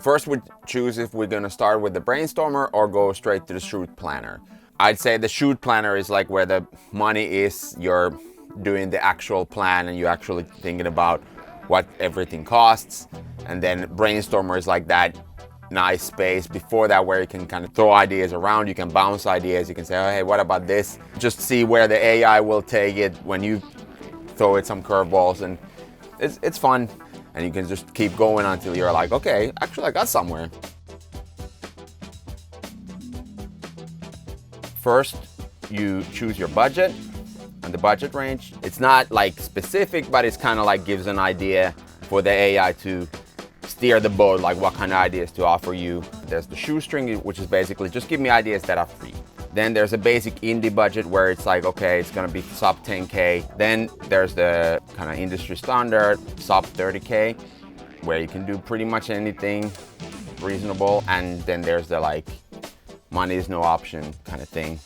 First, we choose if we're gonna start with the BrainStormer or go straight to the shoot planner. I'd say the shoot planner is like where the money is. You're doing the actual plan and you're actually thinking about what everything costs. And then BrainStormer is like that nice space before that where you can kind of throw ideas around, you can bounce ideas, you can say, oh, hey, what about this? Just see where the AI will take it when you throw it some curveballs, and it's fun. And you can just keep going until you're like, okay, actually I got somewhere. First, you choose your budget and the budget range. It's not like specific, but it's kind of like gives an idea for the AI to steer the boat, like what kind of ideas to offer you. There's the shoestring, which is basically just give me ideas that are free. Then there's a basic indie budget where it's like, okay, it's gonna be sub 10K. Then there's the kind of industry standard, sub 30K, where you can do pretty much anything reasonable. And then there's the like, money is no option kind of thing.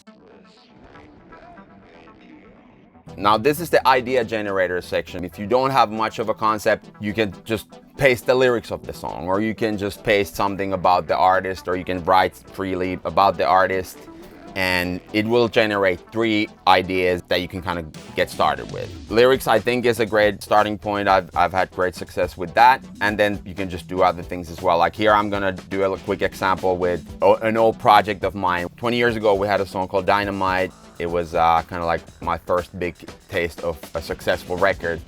Now this is the idea generator section. If you don't have much of a concept, you can just paste the lyrics of the song, or you can just paste something about the artist, or you can write freely about the artist, and it will generate 3 ideas that you can kind of get started with. Lyrics, I think, is a great starting point. I've had great success with that. And then you can just do other things as well. Like here, I'm gonna do a quick example with an old project of mine. 20 years ago, we had a song called Dynamite. It was kind of like my first big taste of a successful record.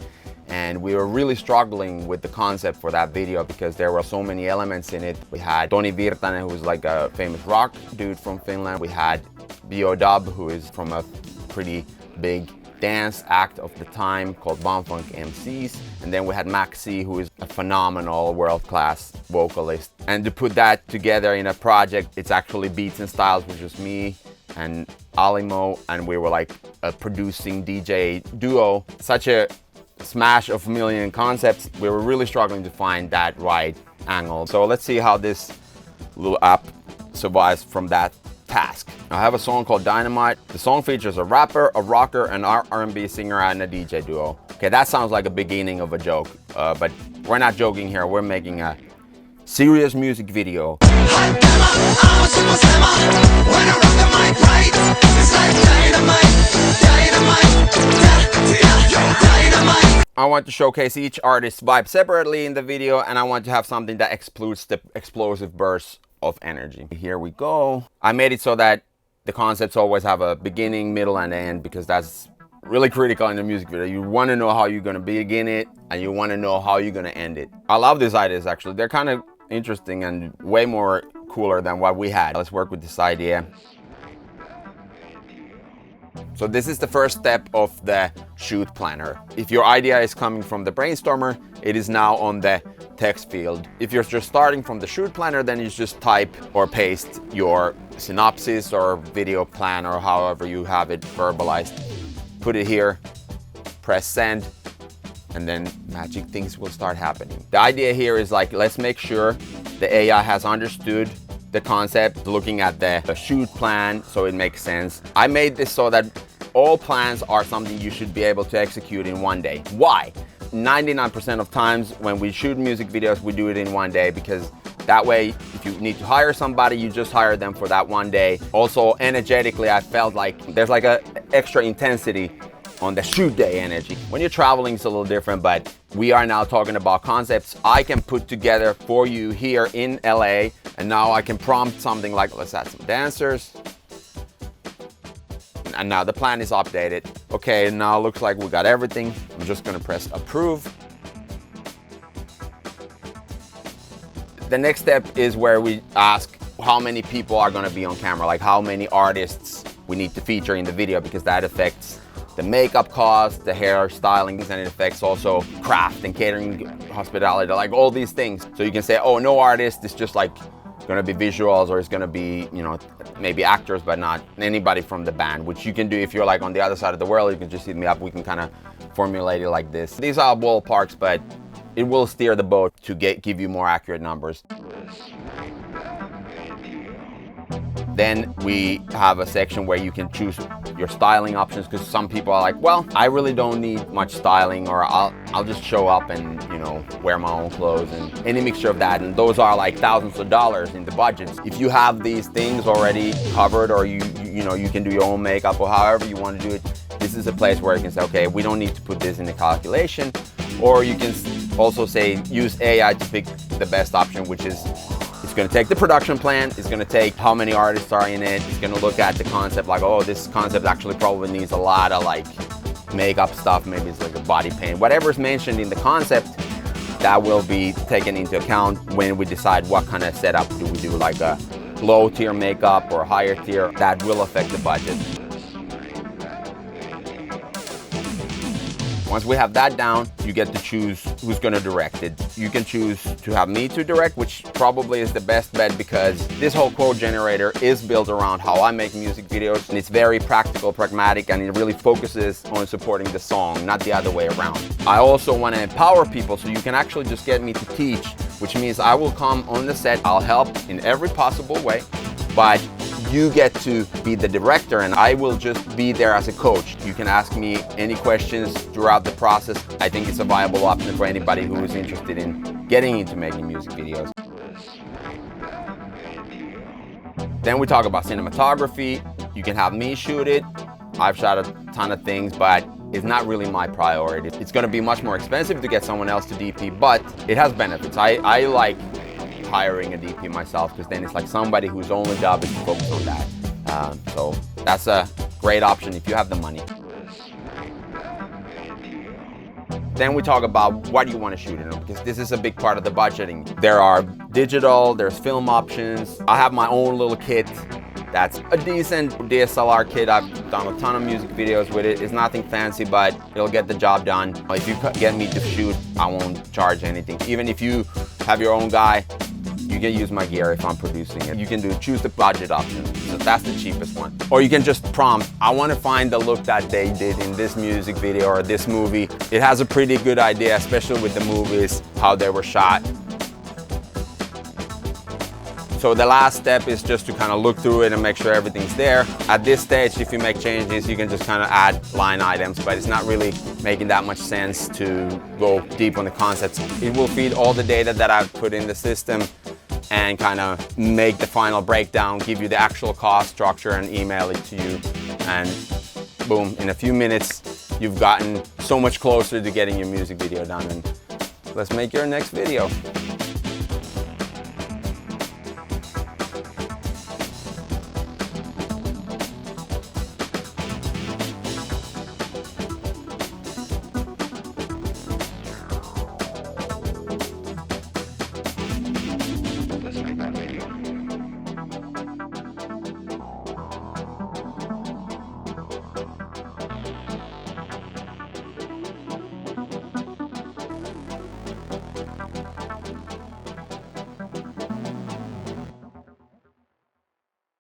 And we were really struggling with the concept for that video because there were so many elements in it. We had Toni Virtanen, who was like a famous rock dude from Finland. We had B.O.Dub, who is from a pretty big dance act of the time called Bumfunk MCs. And then we had Maxi, who is a phenomenal world-class vocalist. And to put that together in a project, it's actually Beats and Styles, which is me and Alimo, and we were like a producing DJ duo. Such a smash of a million concepts. We were really struggling to find that right angle. So let's see how this little app survives from that task. I have a song called Dynamite. The song features a rapper, a rocker, an R&B singer, and a DJ duo. Okay, that sounds like a beginning of a joke, but we're not joking here. We're making a serious music video. I want to showcase each artist's vibe separately in the video, and I want to have something that excludes the explosive bursts of energy. Here we go. I made it so that the concepts always have a beginning, middle, and end, because that's really critical in the music video. You want to know how you're going to begin it, and you want to know how you're going to end it. I love these ideas, actually. They're kind of interesting and way more cooler than what we had. Let's work with this idea. So this is the first step of the shoot planner. If your idea is coming from the BrainStormer, it is now on the text field. If you're just starting from the shoot planner, then you just type or paste your synopsis or video plan or however you have it verbalized. Put it here, press send, and then magic things will start happening. The idea here is like, let's make sure the AI has understood the concept, looking at the shoot plan, so it makes sense. I made this so that all plans are something you should be able to execute in one day. Why? 99% of times when we shoot music videos, we do it in one day, because that way, if you need to hire somebody, you just hire them for that one day. Also, energetically, I felt like there's like a extra intensity on the shoot day energy. When you're traveling, it's a little different, but we are now talking about concepts I can put together for you here in LA. And now I can prompt something like, let's add some dancers. And now the plan is updated. Okay, now it looks like we got everything. I'm just gonna press approve. The next step is where we ask how many people are gonna be on camera, like how many artists we need to feature in the video, because that affects the makeup cost, the hair styling, and it affects also craft and catering, hospitality, like all these things. So you can say, oh, no artist, it's just like gonna be visuals, or it's gonna be, you know, maybe actors, but not anybody from the band, which you can do if you're like on the other side of the world. You can just hit me up. We can kind of formulate it like this. These are ballparks, but it will steer the boat to give you more accurate numbers. Then we have a section where you can choose your styling options, because some people are like, well, I really don't need much styling, or I'll just show up and, you know, wear my own clothes, and any mixture of that. And those are like thousands of dollars in the budgets. If you have these things already covered, or you know, you can do your own makeup or however you want to do it, this is a place where you can say, okay, we don't need to put this in the calculation. Or you can also say, use AI to pick the best option, which is, it's going to take the production plan, it's going to take how many artists are in it, it's going to look at the concept like, oh, this concept actually probably needs a lot of like makeup stuff, maybe it's like a body paint, whatever's mentioned in the concept, that will be taken into account when we decide what kind of setup do we do, like a low tier makeup or a higher tier. That will affect the budget. Once we have that down, you get to choose who's going to direct it. You can choose to have me to direct, which probably is the best bet, because this whole code generator is built around how I make music videos, and it's very practical, pragmatic, and it really focuses on supporting the song, not the other way around. I also want to empower people, so you can actually just get me to teach, which means I will come on the set, I'll help in every possible way, but you get to be the director, and I will just be there as a coach. You can ask me any questions throughout the process. I think it's a viable option for anybody who is interested in getting into making music videos. Then we talk about cinematography. You can have me shoot it. I've shot a ton of things, but it's not really my priority. It's going to be much more expensive to get someone else to DP, but it has benefits. I like hiring a DP myself, because then it's like somebody whose only job is to focus on that. So that's a great option if you have the money. Then we talk about what you want to shoot in, because this is a big part of the budgeting. There are digital, there's film options. I have my own little kit that's a decent DSLR kit. I've done a ton of music videos with it. It's nothing fancy, but it'll get the job done. If you get me to shoot, I won't charge anything. Even if you have your own guy, you can use my gear if I'm producing it. You can choose the budget option, so that's the cheapest one. Or you can just prompt, I want to find the look that they did in this music video or this movie. It has a pretty good idea, especially with the movies, how they were shot. So the last step is just to kind of look through it and make sure everything's there. At this stage, if you make changes, you can just kind of add line items, but it's not really making that much sense to go deep on the concepts. It will feed all the data that I've put in the system and kind of make the final breakdown, give you the actual cost structure, and email it to you. And boom, in a few minutes, you've gotten so much closer to getting your music video done. And let's make your next video.